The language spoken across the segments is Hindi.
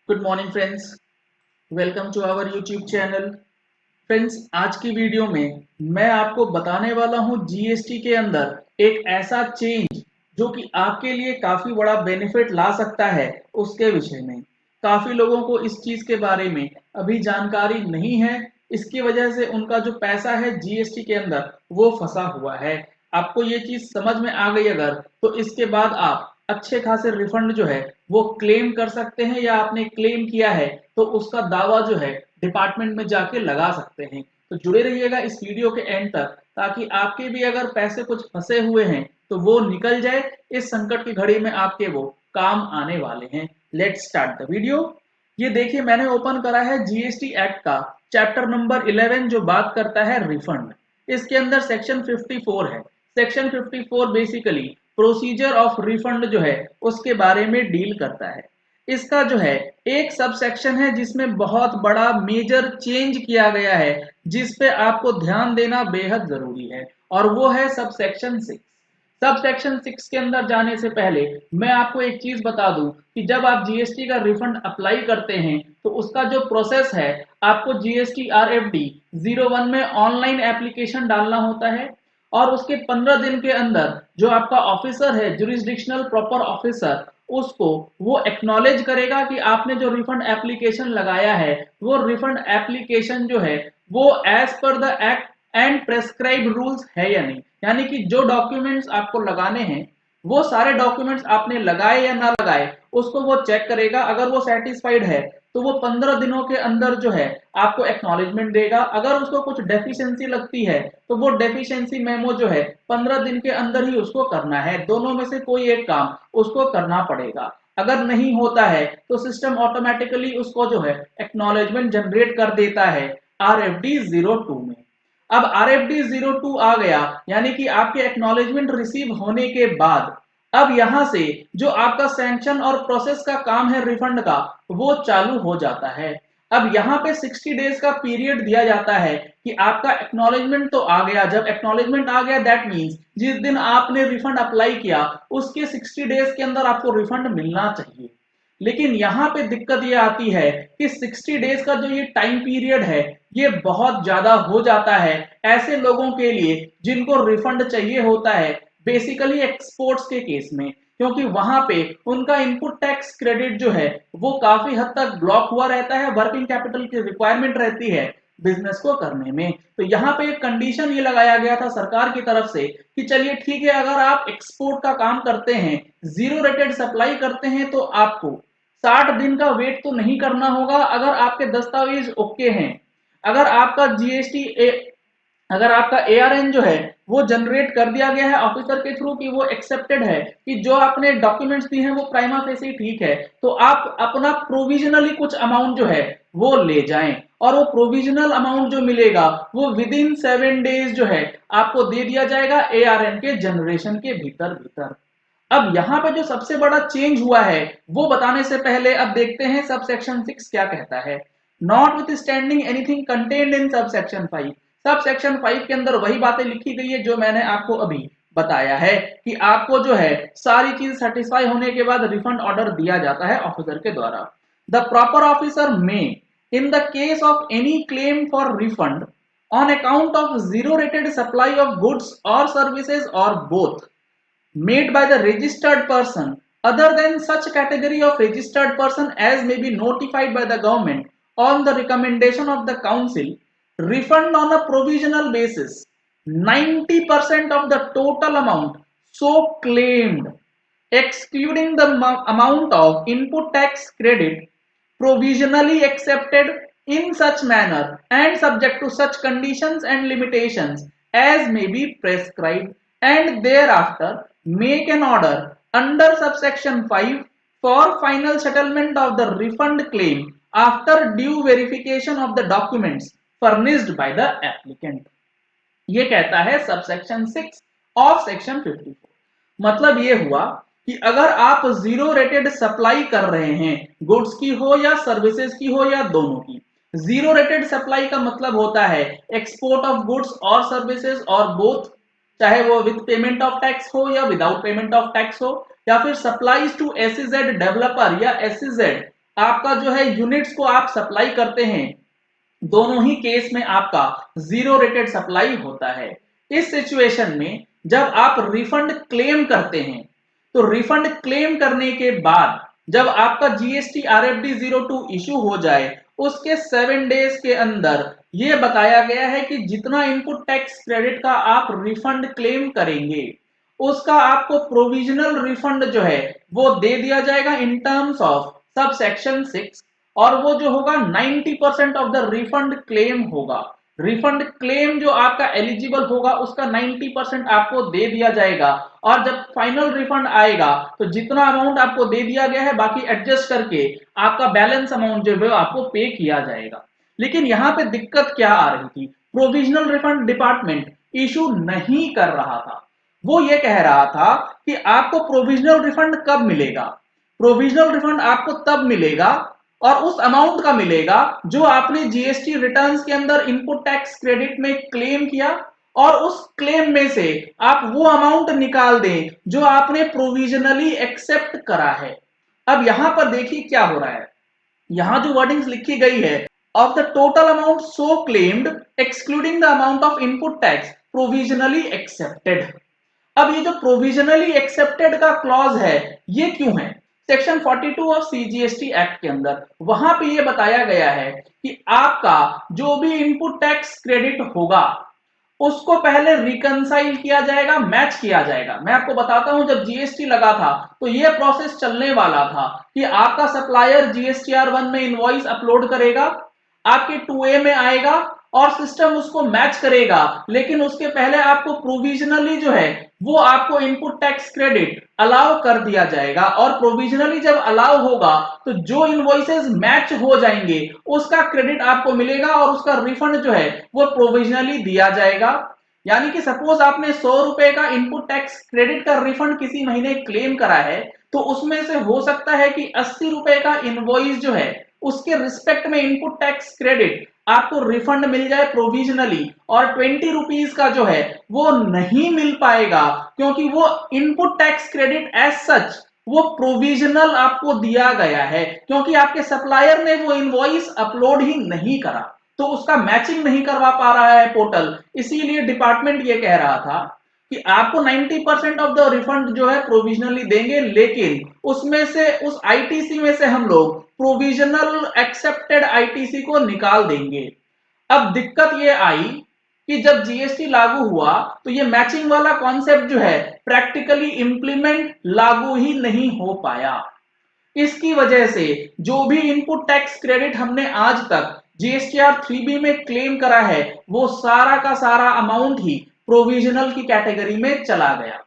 Good morning friends, welcome to our YouTube channel. Friends, आज की वीडियो में मैं आपको बताने वाला हूं जीएसटी के अंदर एक ऐसा चेंज जो कि आपके लिए काफी बड़ा बेनिफिट ला सकता है। उसके विषय में काफी लोगों को इस चीज के बारे में अभी जानकारी नहीं है। इसकी वजह से उनका जो पैसा है जीएसटी के अंदर वो फंसा हुआ है। आपको ये चीज समझ में आ गई अगर, तो इसके बाद आप अच्छे खासे रिफंड जो है वो क्लेम कर सकते हैं, या आपने क्लेम किया है तो उसका दावा जो है डिपार्टमेंट में जाके लगा सकते हैं। तो जुड़े रहिएगा इस वीडियो के एंड तक, ताकि आपके भी अगर पैसे कुछ फंसे हुए हैं तो वो निकल जाए। इस संकट की घड़ी में आपके वो काम आने वाले हैं। Let's start the video. ये देखिए, मैंने ओपन करा है जीएसटी एक्ट का चैप्टर नंबर 11 जो बात करता है रिफंड। इसके अंदर सेक्शन 54 है। Section 54 basically procedure of refund जो है उसके बारे में डील करता है। इसका जो है एक सब सेक्शन है जिसमें बहुत बड़ा मेजर चेंज किया गया है, जिस पे आपको ध्यान देना बेहद जरूरी है, और वो है सब सेक्शन 6। सब सेक्शन 6 के अंदर जाने से पहले मैं आपको एक चीज बता दूं कि जब आप जीएसटी का रिफंड अप्लाई करते हैं तो उसका जो प्रोसेस है, आपको जीएसटी आरएफडी 01 में ऑनलाइन एप्लीकेशन डालना होता है, और उसके 15 दिन के अंदर जो आपका ऑफिसर है, जुरिस्डिक्शनल प्रॉपर ऑफिसर, उसको वो एक्नॉलेज करेगा कि आपने जो रिफंड एप्लीकेशन लगाया है वो रिफंड एप्लीकेशन जो है वो एज पर the act and prescribe rules है या नहीं। यानी कि जो डॉक्यूमेंट्स आपको लगाने हैं वो सारे डॉक्यूमेंट्स आपने लगाए या ना लगाए, उसको वो चेक करेगा। अगर वो सेटिस्फाइड है तो वो 15 दिनों के अंदर जो है आपको एक्नॉलेजमेंट देगा। अगर उसको कुछ डेफिशिएंसी लगती है तो वो डेफिशिएंसी मेमो जो है 15 दिन के अंदर ही उसको करना है। दोनों में से कोई एक काम उसको करना पड़ेगा। अगर नहीं होता है तो सिस्टम ऑटोमेटिकली उसको जो है एक्नॉलेजमेंट जनरेट कर देता है आरएफडी 02 में। अब आरएफडी 02 आ गया, यानी कि आपके एक्नॉलेजमेंट रिसीव होने के बाद अब यहां से जो आपका सैंक्शन और प्रोसेस का काम है रिफंड का, वो चालू हो जाता है। अब यहाँ पे 60 डेज का पीरियड दिया जाता है कि आपका एक्नॉलेजमेंट तो आ गया। जब एक्नॉलेजमेंट आ गया दैट मीन्स जिस दिन आपने रिफंड अप्लाई किया उसके 60 डेज के अंदर आपको रिफंड मिलना चाहिए। लेकिन यहाँ पे दिक्कत ये आती है कि 60 डेज का जो ये टाइम पीरियड है ये बहुत ज्यादा हो जाता है ऐसे लोगों के लिए जिनको रिफंड चाहिए होता है, बेसिकली एक्सपोर्ट्स के केस में। क्योंकि वहां पे उनका इनपुट टैक्स क्रेडिट जो है वो काफी हद तक ब्लॉक हुआ रहता है, वर्किंग कैपिटल की रिक्वायरमेंट रहती है बिजनेस को करने में। तो यहाँ पे एक कंडीशन ये लगाया गया था सरकार की तरफ से कि चलिए ठीक है, अगर आप एक्सपोर्ट का काम करते हैं, जीरो रेटेड सप्लाई करते हैं, तो आपको 60 दिन का वेट तो नहीं करना होगा। अगर आपके दस्तावेज ओके हैं, अगर आपका जीएसटी अगर आपका एआरएन जो है वो जनरेट कर दिया गया है ऑफिसर के थ्रू कि वो एक्सेप्टेड है, कि जो आपने डॉक्यूमेंट्स दिए हैं वो प्राइमा फेसी ठीक है, तो आप अपना प्रोविजनली कुछ अमाउंट जो है वो ले जाएं। और वो प्रोविजनल अमाउंट जो मिलेगा वो विद इन 7 डेज जो है आपको दे दिया जाएगा एआरएन के जनरेशन के भीतर भीतर। अब यहाँ पे जो सबसे बड़ा चेंज हुआ है वो बताने से पहले अब देखते हैं सब सेक्शन 6 क्या कहता है। Not with standing anything contained in sub section 5। Sub section 5 के अंदर वही बातें लिखी गई है जो मैंने आपको अभी बताया है, कि आपको जो है सारी चीज सेटिस्फाई होने के बाद रिफंड ऑर्डर दिया जाता है ऑफिसर के द्वारा। द प्रॉपर ऑफिसर में in the case of any claim for refund on account of zero rated supply of goods or services or both made by the registered person other than such category of registered person as may be notified by the government on the recommendation of the council, refund on a provisional basis 90% of the total amount so claimed, excluding the amount of input tax credit provisionally accepted in such manner and subject to such conditions and limitations as may be prescribed, and thereafter make an order under subsection 5 for final settlement of the refund claim after due verification of the documents furnished by the applicant। ये कहता है सबसेक्शन 6 ऑफ सेक्शन 54। मतलब ये हुआ कि अगर आप जीरो रेटेड सप्लाई कर रहे हैं, गुड्स की हो या सर्विसेज की हो या दोनों की। जीरो रेटेड सप्लाई का मतलब होता है एक्सपोर्ट ऑफ गुड्स और सर्विसेज और बोथ, चाहे वो विद पेमेंट ऑफ टैक्स हो या विदाउट पेमेंट ऑफ टैक्स हो, या फिर सप्लाईज टू एसईजेड डेवलपर या एसईजेड आपका जो है यूनिट्स को आप सप्लाई करते हैं, दोनों ही केस में आपका जीरो रेटेड सप्लाई होता है। इस सिचुएशन में जब आप रिफंड क्लेम करते हैं, तो रिफंड क्लेम करने के बाद जब आपका जीएसटी आरएफडी 02 इशू हो जाए, उसके 7 डेज के अंदर यह बताया गया है कि जितना इनपुट टैक्स क्रेडिट का आप रिफंड क्लेम करेंगे, उसका आपको प्रोविजनल रिफंड जो है वो दे दिया जाएगा in terms of sub section 6, और वो जो होगा 90% ऑफ द रिफंड क्लेम होगा। रिफंड क्लेम जो आपका एलिजिबल होगा उसका 90% आपको दे दिया जाएगा, और जब फाइनल रिफंड आएगा तो जितना अमाउंट आपको दे दिया गया है बाकी एडजस्ट करके आपका बैलेंस अमाउंट जो है आपको पे किया जाएगा। लेकिन यहां पे दिक्कत क्या आ रही थी, प्रोविजनल रिफंड डिपार्टमेंट इशू नहीं कर रहा था। वो ये कह रहा था कि आपको प्रोविजनल रिफंड कब मिलेगा, प्रोविजनल रिफंड आपको तब मिलेगा और उस अमाउंट का मिलेगा जो आपने जीएसटी रिटर्न्स के अंदर इनपुट टैक्स क्रेडिट में क्लेम किया, और उस क्लेम में से आप वो अमाउंट निकाल दें जो आपने प्रोविजनली एक्सेप्ट करा है। अब यहां पर देखिए क्या हो रहा है, यहां जो वर्डिंग्स लिखी गई है, of the total amount so claimed excluding the amount of input tax provisionally accepted. अब ये जो प्रोविजनली एक्सेप्टेड का क्लॉज है, ये क्यों है? सेक्शन 42 ऑफ सीजीएसटी एक्ट के अंदर वहां पे ये बताया गया है कि आपका जो भी इनपुट टैक्स क्रेडिट होगा उसको पहले रिकंसाइल किया जाएगा, मैच किया जाएगा। मैं आपको बताता हूं, जब जीएसटी लगा था तो ये प्रोसेस चलने वाला था कि आपका सप्लायर जीएसटीआर 1 में इनवॉइस अपलोड करेगा, आपके 2A में आएगा और सिस्टम उसको मैच करेगा, लेकिन उसके पहले आपको प्रोविजनली जो है वो आपको इनपुट टैक्स क्रेडिट अलाउ कर दिया जाएगा, और प्रोविजनली जब अलाउ होगा तो जो इनवॉइसेस मैच हो जाएंगे उसका क्रेडिट आपको मिलेगा और उसका रिफंड जो है वो प्रोविजनली दिया जाएगा। यानी कि सपोज आपने 100 रुपए का इनपुट टैक्स क्रेडिट का रिफंड किसी महीने क्लेम करा है, तो उसमें से हो सकता है कि 80 रुपए का इनवॉइस जो है उसके रिस्पेक्ट में इनपुट टैक्स क्रेडिट आपको रिफंड मिल जाए प्रोविजनली, और 20 रुपीज का जो है वो नहीं मिल पाएगा क्योंकि वो input tax credit as such वो प्रोविजनल आपको दिया गया है, क्योंकि आपके सप्लायर ने वो इनवॉइस अपलोड ही नहीं करा, तो उसका मैचिंग नहीं करवा पा रहा है पोर्टल। इसीलिए डिपार्टमेंट ये कह रहा था कि आपको 90% ऑफ द रिफंड जो है प्रोविजनली देंगे, लेकिन उसमें से उस आईटीसी में से हम लोग प्रोविजनल एक्सेप्टेड आईटीसी को निकाल देंगे। अब दिक्कत ये आई कि जब जीएसटी लागू हुआ तो ये मैचिंग वाला कॉन्सेप्ट जो है प्रैक्टिकली इंप्लीमेंट लागू ही नहीं हो पाया। इसकी वजह से जो भी इनपुट टैक्स क्रेडिट हमने आज तक जीएसटीआर 3B में क्लेम करा है वो सारा का सारा अमाउंट ही प्रोविजनल की कैटेगरी में चला गया,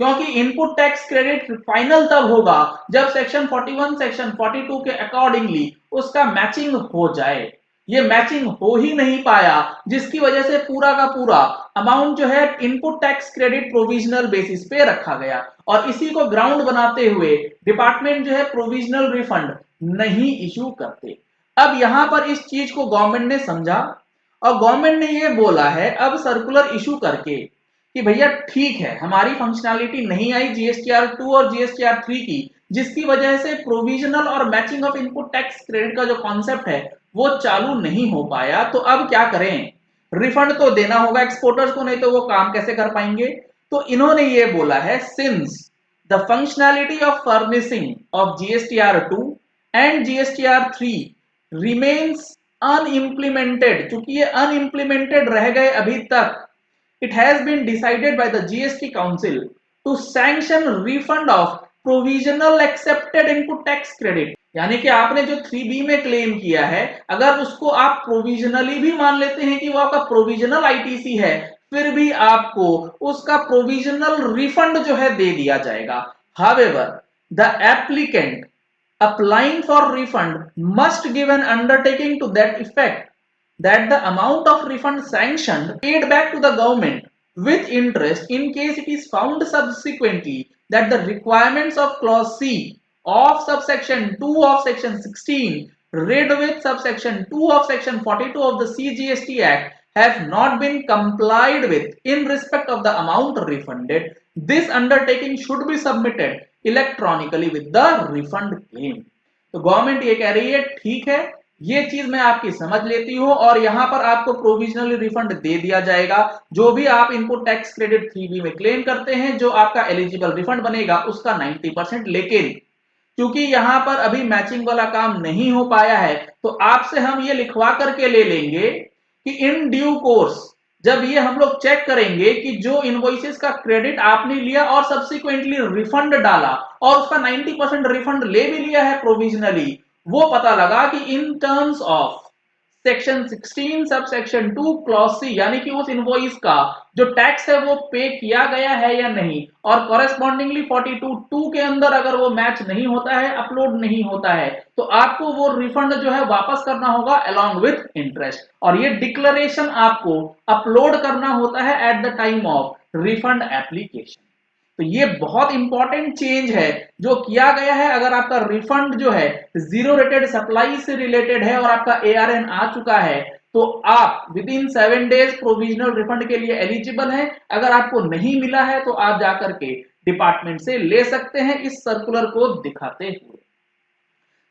क्योंकि इनपुट टैक्स क्रेडिट फाइनल तब होगा जब सेक्शन 41 सेक्शन 42 के अकॉर्डिंगली उसका मैचिंग हो जाए। ये मैचिंग हो ही नहीं पाया, जिसकी वजह से पूरा का पूरा अमाउंट जो है input tax credit provisional basis पे रखा गया, और इसी को ग्राउंड बनाते हुए डिपार्टमेंट जो है प्रोविजनल रिफंड नहीं इशू करते। अब यहां पर इस चीज को गवर्नमेंट ने समझा और गवर्नमेंट ने ये बोला है अब सर्कुलर इशू करके कि भैया ठीक है, हमारी फंक्शनैलिटी नहीं आई जीएसटीआर 2 और जीएसटीआर 3 की, जिसकी वजह से प्रोविजनल और matching of input tax credit का जो कॉन्सेप्ट है वो चालू नहीं हो पाया, तो अब क्या करें? रिफंड तो देना होगा एक्सपोर्टर्स को, नहीं तो वो काम कैसे कर पाएंगे? तो इन्होंने ये बोला है, since the functionality of furnishing of GSTR 2 and GSTR 3 remains unimplemented, चूंकि ये अनइम्प्लीमेंटेड रह गए अभी तक, it has been decided by the GST Council to sanction refund of provisional accepted input tax credit। यानी कि आपने जो 3B में क्लेम किया है, अगर उसको आप प्रोविजनली भी मान लेते हैं कि वो आपका प्रोविजनल आईटीसी है, फिर भी आपको उसका प्रोविजनल रिफंड जो है दे दिया जाएगा। However, the applicant applying for refund must give an undertaking to that effect that the amount of refund sanctioned paid back to the government with interest in case it is found subsequently that the requirements of clause C of subsection 2 of section 16 read with subsection 2 of section 42 of the CGST Act have not been complied with in respect of the amount refunded, this undertaking should be submitted electronically with the refund claim। तो गवर्नमेंट ये कह रही है ठीक है, ये चीज मैं आपकी समझ लेती हूं और यहां पर आपको प्रोविजनली रिफंड दे दिया जाएगा। जो भी आप इनपुट टैक्स क्रेडिट 3B में क्लेम करते हैं, जो आपका एलिजिबल रिफंड बनेगा उसका 90%। लेकिन क्योंकि यहां पर अभी मैचिंग वाला काम नहीं हो पाया है, तो आपसे हम ये लिखवा करके ले लेंगे कि इन ड्यू कोर्स जब ये हम लोग चेक करेंगे कि जो इनवॉइसेस का क्रेडिट आपने लिया और सब्सिक्वेंटली रिफंड डाला और उसका 90% रिफंड ले भी लिया है प्रोविजनली, वो पता लगा कि in terms of section 16 sub section 2 clause C, यानी कि उस इनवॉइस का जो टैक्स है वो पे किया गया है या नहीं, और कॉरेस्पॉन्डिंगली 42(2) के अंदर अगर वो मैच नहीं होता है, अपलोड नहीं होता है, तो आपको वो रिफंड जो है वापस करना होगा अलोंग विथ इंटरेस्ट। और ये डिक्लेरेशन आपको अपलोड करना होता है at the time of refund application. तो ये बहुत इंपॉर्टेंट चेंज है जो किया गया है। अगर आपका रिफंड जो है जीरो रेटेड सप्लाई से रिलेटेड है और आपका ARN आ चुका है, तो आप with in 7 days provisional refund के लिए एलिजिबल हैं। अगर आपको नहीं मिला है तो आप जाकर के डिपार्टमेंट से ले सकते हैं इस सर्कुलर को दिखाते हुए।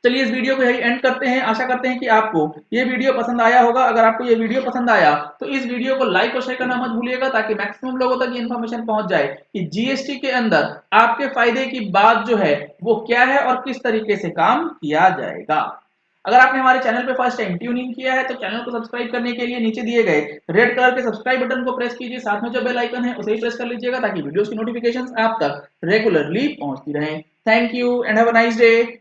चलिए इस वीडियो को यही एंड करते हैं। आशा करते हैं कि आपको ये वीडियो पसंद आया होगा। अगर आपको ये वीडियो पसंद आया तो इस वीडियो को लाइक और शेयर करना मत भूलिएगा, ताकि मैक्सिमम लोगों तक ये इन्फॉर्मेशन पहुंच जाए कि जीएसटी के अंदर आपके फायदे की बात जो है वो क्या है और किस तरीके से काम किया जाएगा। अगर आपने हमारे चैनल पे फर्स्ट टाइम ट्यून इन किया है तो चैनल को सब्सक्राइब करने के लिए नीचे दिए गए रेड कलर के सब्सक्राइब बटन को प्रेस कीजिए, साथ में जो बेल आइकन है उसे ही प्रेस कर लीजिएगा ताकि वीडियोस की नोटिफिकेशंस आप तक रेगुलरली पहुंचती रहें। Thank you and have a nice day.